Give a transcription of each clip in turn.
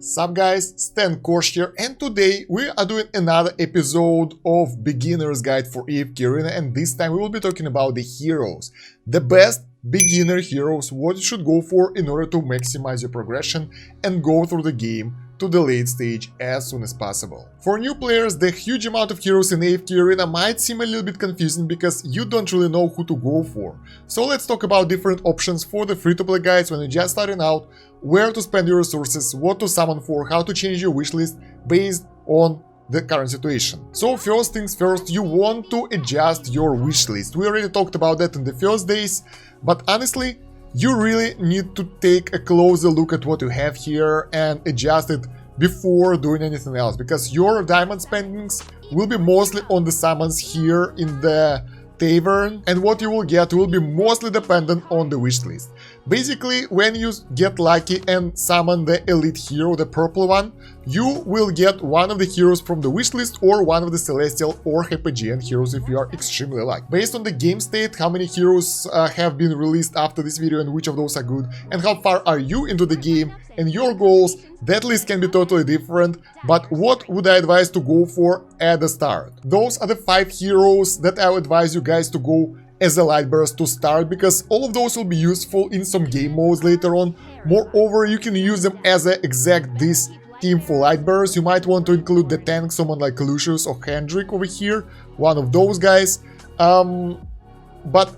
Sup guys, Stan Kosh here, and today we are doing another episode of Beginner's Guide for AFK Arena, and this time we will be talking about the heroes. The best beginner heroes, what you should go for in order to maximize your progression and go through the game to the late stage as soon as possible. For new players, the huge amount of heroes in AFK Arena might seem a little bit confusing because you don't really know who to go for. So let's talk about different options for the free-to-play guys when you're just starting out, where to spend your resources, what to summon for, how to change your wishlist based on the current situation. So first things first, you want to adjust your wishlist. We already talked about that in the first days, but honestly, you really need to take a closer look at what you have here and adjust it before doing anything else, because your diamond spendings will be mostly on the summons here in the tavern, and what you will get will be mostly dependent on the wishlist. Basically, when you get lucky and summon the elite hero, the purple one, you will get one of the heroes from the wishlist or one of the celestial or hypogean heroes if you are extremely lucky. Based on the game state, how many heroes have been released after this video and which of those are good, and how far are you into the game and your goals, that list can be totally different. But what would I advise to go for at the start? Those are the 5 heroes that I would advise you guys to go as a light burst to start, because all of those will be useful in some game modes later on. Moreover, you can use them as a exact this team for light burst. You might want to include the tank, someone like Lucius or Hendrik over here, one of those guys. But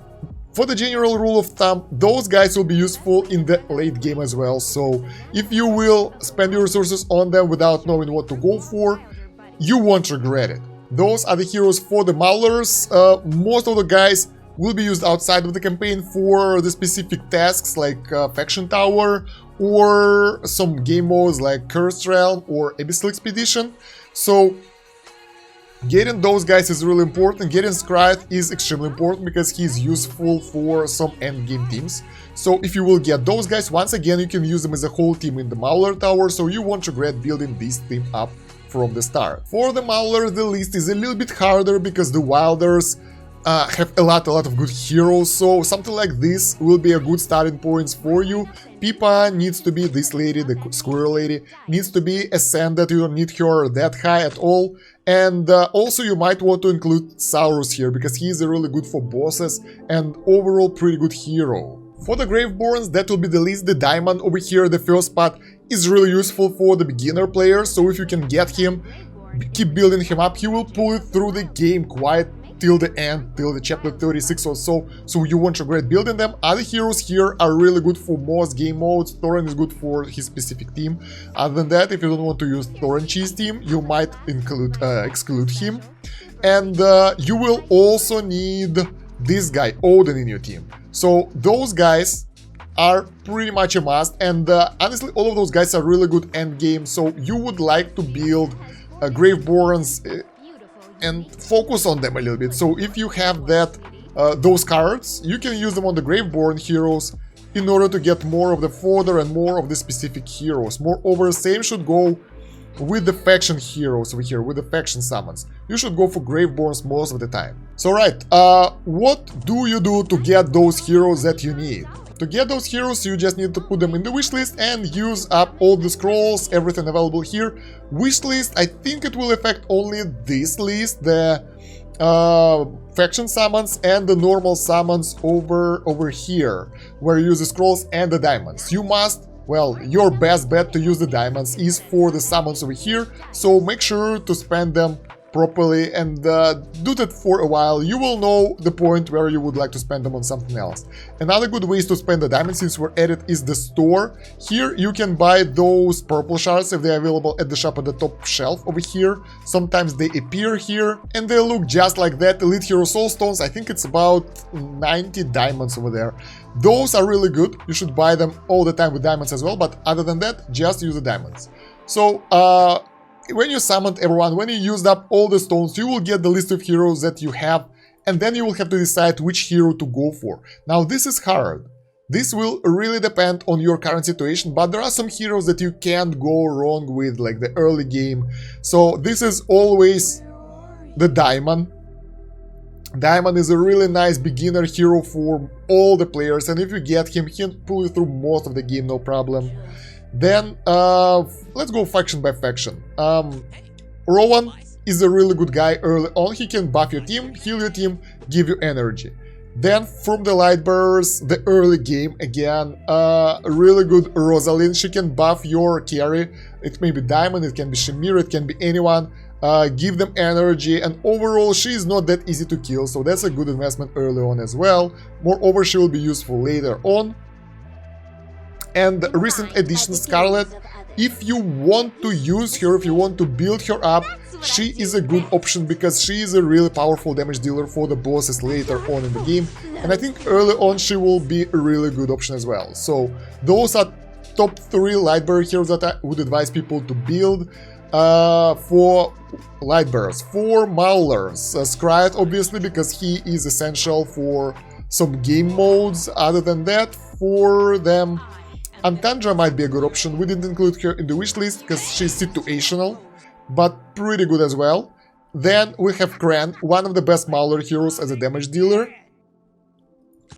for the general rule of thumb, those guys will be useful in the late game as well. So if you will spend your resources on them without knowing what to go for, you won't regret it. Those are the heroes for the Maulers. Most of the guys will be used outside of the campaign for the specific tasks like Faction Tower or some game modes like Cursed Realm or Abyssal Expedition. So getting those guys is really important. Getting Skriath is extremely important because he's useful for some endgame teams. So if you will get those guys, once again you can use them as a whole team in the Mauler Tower, so you won't regret building this team up from the start. For the Maulers, the list is a little bit harder because the Wilders have a lot of good heroes, so something like this will be a good starting point for you. Pippa needs to be this lady, the squirrel lady, needs to be ascended, you don't need her that high at all. And also you might want to include Saurus here, because he is really good for bosses and overall pretty good hero. For the Graveborns, that will be the least. The Daimon over here, the first spot, is really useful for the beginner players, so if you can get him, keep building him up, he will pull it through the game quite till the end, till the chapter 36 or so, so you won't regret building them. Other heroes here are really good for most game modes. Thorin is good for his specific team. Other than that, if you don't want to use Thorin Cheese team, you might exclude him. And you will also need this guy, Oden, in your team. So those guys are pretty much a must, and honestly, all of those guys are really good end game, so you would like to build Graveborns and focus on them a little bit. So if you have that those cards, you can use them on the Graveborn heroes in order to get more of the fodder and more of the specific heroes. Moreover, same should go with the faction heroes over here, with the faction summons. You should go for Graveborns most of the time. So right, what do you do to get those heroes that you need? To get those heroes, you just need to put them in the wishlist and use up all the scrolls, everything available here. Wishlist, I think it will affect only this list, the faction summons and the normal summons over here, where you use the scrolls and the diamonds. You must, well, your best bet to use the diamonds is for the summons over here, so make sure to spend them properly and do that for a while. You will know the point where you would like to spend them on something else. Another good way to spend the diamonds, since we're at it, is the store. Here you can buy those purple shards if they're available at the shop at the top shelf over here. Sometimes they appear here and they look just like that. Elite Hero Soul Stones, I think it's about 90 diamonds over there. Those are really good. You should buy them all the time with diamonds as well, but other than that, just use the diamonds. So when you summoned everyone, when you used up all the stones, you will get the list of heroes that you have, and then you will have to decide which hero to go for. Now this is hard. This will really depend on your current situation, but there are some heroes that you can't go wrong with, like the early game. So this is always the Daimon. Daimon is a really nice beginner hero for all the players, and if you get him, he can pull you through most of the game, no problem. Then let's go faction by faction. Rowan is a really good guy early on. He can buff your team, heal your team, give you energy. Then from the light bearers, the early game again, really good Rosaline. She can buff your carry. It may be Daimon, it can be Shemira, it can be anyone. Give them energy, and overall she is not that easy to kill, so that's a good investment early on as well. Moreover, she will be useful later on. And recent addition Scarlet, if you want to use her, if you want to build her up, she is a good option because she is a really powerful damage dealer for the bosses later on in the game, and I think early on she will be a really good option as well. So those are top 3 Lightbearer heroes that I would advise people to build for Lightbearers. For Maulers, Skriath obviously because he is essential for some game modes. Other than that, for them, Antandra might be a good option. We didn't include her in the wish list because she's situational, but pretty good as well. Then we have Kran, one of the best Mauler heroes as a damage dealer,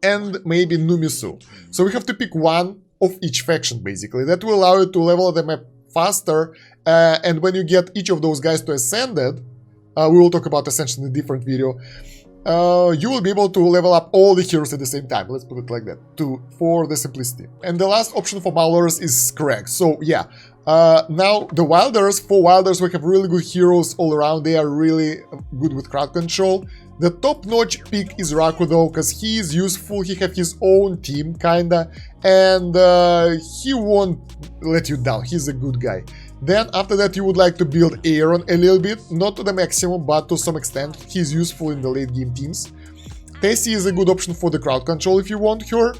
and maybe Numisu. So we have to pick one of each faction basically. That will allow you to level them up faster, and when you get each of those guys to Ascended, we will talk about Ascension in a different video, you will be able to level up all the heroes at the same time, let's put it like that, for the simplicity. And the last option for Maulers is Skriath. So yeah, now the Wilders, for Wilders we have really good heroes all around, they are really good with crowd control. The top-notch pick is Raku though, because he is useful, he has his own team kinda, and he won't let you down, he's a good guy. Then after that you would like to build Aaron a little bit, not to the maximum but to some extent, he's useful in the late game teams. Tasi is a good option for the crowd control if you want her.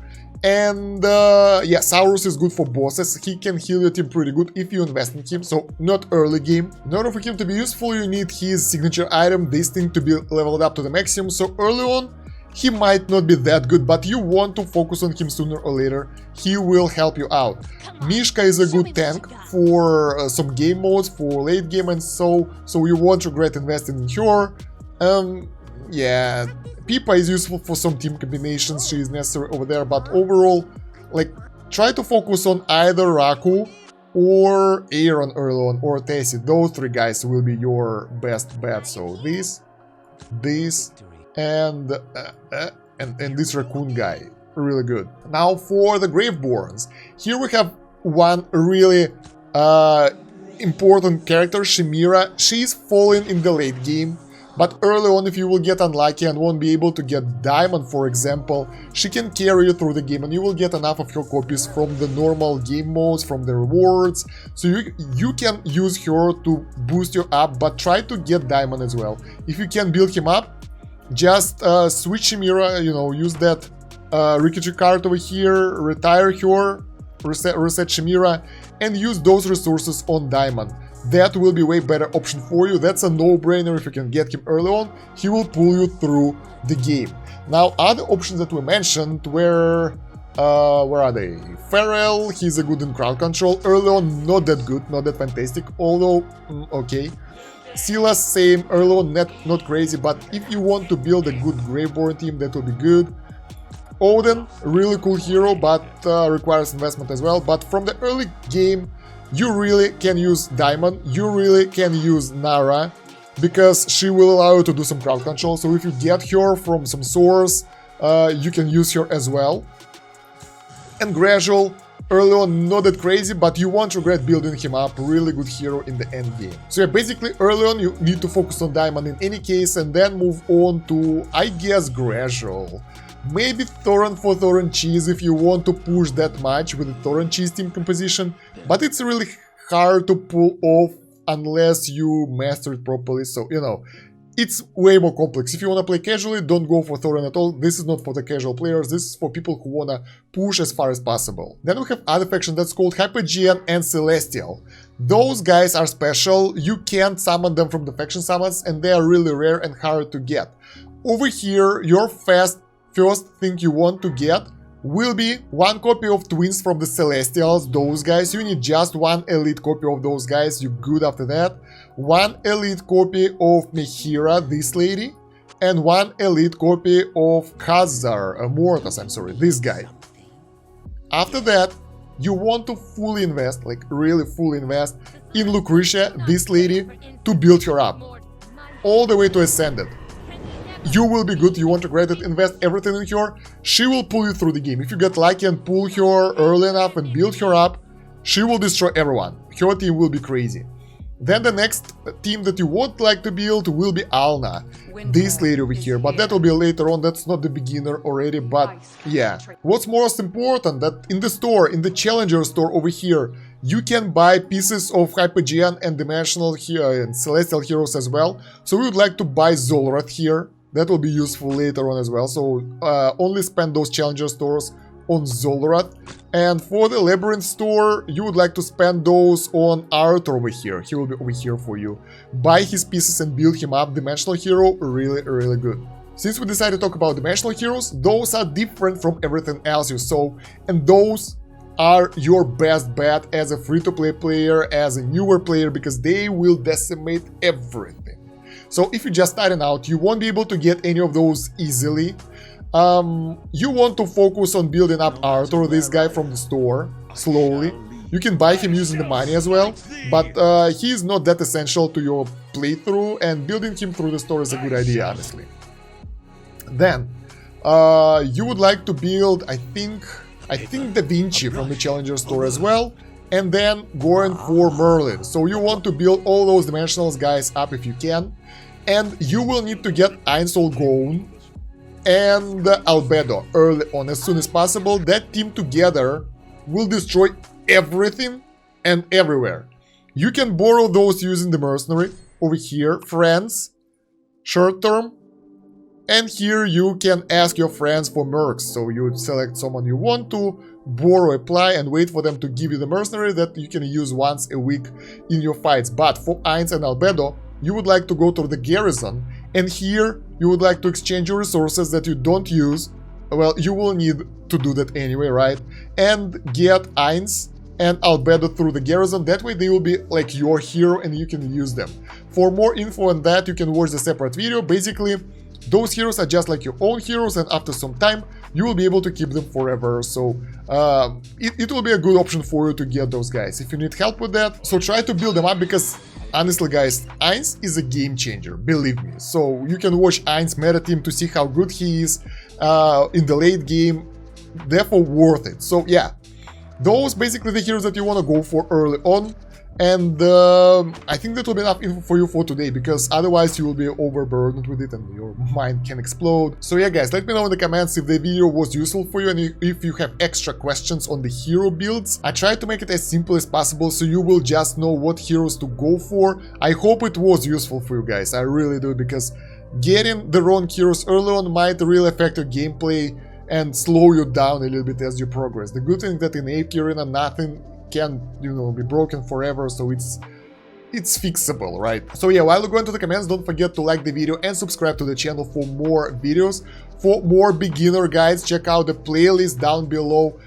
And yeah, Saurus is good for bosses, he can heal your team pretty good if you invest in him, so not early game. In order for him to be useful you need his signature item, this thing, to be leveled up to the maximum, so early on he might not be that good, but you want to focus on him sooner or later, he will help you out. Mishka is a good tank for some game modes, for late game and so you won't regret investing in her. Yeah, Pipa is useful for some team combinations, she is necessary over there, but overall, like, try to focus on either Raku or Aaron early on, or Tasi. Those 3 guys will be your best bet. So this, and this Raccoon guy, really good. Now for the Graveborns, here we have one really important character, Shemira. She's falling in the late game, but early on if you will get unlucky and won't be able to get Daimon, for example, she can carry you through the game and you will get enough of her copies from the normal game modes, from the rewards, so you can use her to boost you up, but try to get Daimon as well. If you can build him up, just switch Shemira, you know, use that Rikichi card over here, retire her, reset Shemira, and use those resources on Daimon. That will be a way better option for you. That's a no-brainer. If you can get him early on, he will pull you through the game. Now, other options that we mentioned were, where are they? Pharrell, he's a good in crowd control. Early on, not that good, not that fantastic, although, okay. Silas, same, early on, not crazy, but if you want to build a good Graveborn team, that will be good. Oden, really cool hero, but requires investment as well. But from the early game, you really can use Daimon, you really can use Nara, because she will allow you to do some crowd control. So if you get her from some source, you can use her as well. And Gradual, early on, not that crazy, but you won't regret building him up, really good hero in the end game. So yeah, basically early on you need to focus on Daimon in any case, and then move on to, I guess, Gradual. Maybe Thoran for Thoran Cheese if you want to push that much with the Thoran Cheese team composition, but it's really hard to pull off unless you master it properly, so, you know, it's way more complex. If you want to play casually, don't go for Thoran at all. This is not for the casual players, this is for people who want to push as far as possible. Then we have other faction that's called Hypogean and Celestial. Those guys are special, you can't summon them from the faction summons, and they are really rare and hard to get. Over here, your first thing you want to get will be one copy of Twins from the Celestials, those guys. You need just one elite copy of those guys, you're good after that. One elite copy of Mehira, this lady, and one elite copy of Khazar, Mortas, I'm sorry, this guy. After that, you want to fully invest, like really fully invest in Lucretia, this lady, to build her up all the way to Ascended. You will be good, you want to grade it, invest everything in her, she will pull you through the game. If you get lucky and pull her early enough and build her up, she will destroy everyone. Her team will be crazy. Then the next team that you would like to build will be Alna, this lady over here, but that will be later on, that's not the beginner already, but yeah. What's most important, that in the store, in the Challenger store over here, you can buy pieces of Hypogean and Dimensional and Celestial Heroes as well, so we would like to buy Zolrath here. That will be useful later on as well, so only spend those Challenger stores on Zolrath. And for the Labyrinth store, you would like to spend those on Arthur over here. He will be over here for you. Buy his pieces and build him up. Dimensional Hero, really, really good. Since we decided to talk about Dimensional Heroes, those are different from everything else you saw, and those are your best bet as a free-to-play player, as a newer player, because they will decimate everything. So if you're just starting out, you won't be able to get any of those easily. You want to focus on building up Arthur, this guy from the store, slowly. You can buy him using the money as well, but he is not that essential to your playthrough, and building him through the store is a good idea, honestly. Then, you would like to build, I think Da Vinci from the Challenger store as well, and then going for Merlin. So you want to build all those Dimensionals guys up if you can, and you will need to get Einsoul Gone and Albedo early on, as soon as possible. That team together will destroy everything and everywhere. You can borrow those using the Mercenary over here, friends, short term, and here you can ask your friends for mercs. So you would select someone you want to, borrow, apply, and wait for them to give you the Mercenary that you can use once a week in your fights. But for Eins and Albedo, you would like to go to the Garrison, and here you would like to exchange your resources that you don't use. Well, you will need to do that anyway, right? And get Eins and Albedo through the Garrison. That way they will be like your hero and you can use them. For more info on that, you can watch the separate video. Basically, those heroes are just like your own heroes, and after some time you will be able to keep them forever. So it will be a good option for you to get those guys if you need help with that. So try to build them up, because honestly guys, Eins is a game changer, believe me. So you can watch Eins meta team to see how good he is in the late game, therefore worth it. So yeah, those basically the heroes that you want to go for early on. And I think that will be enough info for you for today, because otherwise you will be overburdened with it and your mind can explode. So yeah guys, let me know in the comments if the video was useful for you, and if you have extra questions on the hero builds. I tried to make it as simple as possible, so you will just know what heroes to go for. I hope it was useful for you guys, I really do, because getting the wrong heroes early on might really affect your gameplay and slow you down a little bit as you progress. The good thing that in AFK Arena nothing can, you know, be broken forever, so it's fixable, right? So yeah, while you go into the comments, don't forget to like the video and subscribe to the channel for more videos. For more beginner guides, check out the playlist down below.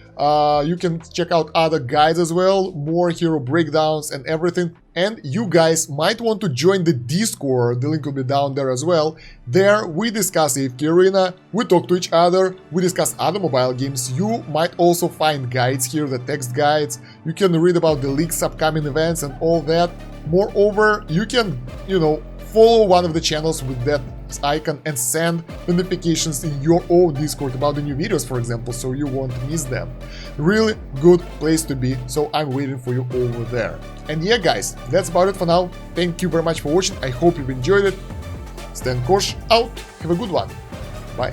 You can check out other guides as well, more hero breakdowns and everything. And you guys might want to join the Discord, the link will be down there as well. There we discuss AFK Arena, we talk to each other, we discuss other mobile games. You might also find guides here, the text guides. You can read about the leaks, upcoming events and all that. Moreover, you can, you know, follow one of the channels with that icon and send notifications in your own Discord about the new videos, for example, so you won't miss them. Really good place to be, so I'm waiting for you over there. And yeah guys, that's about it for now. Thank you very much for watching, I hope you've enjoyed it. Kosh out, have a good one, bye.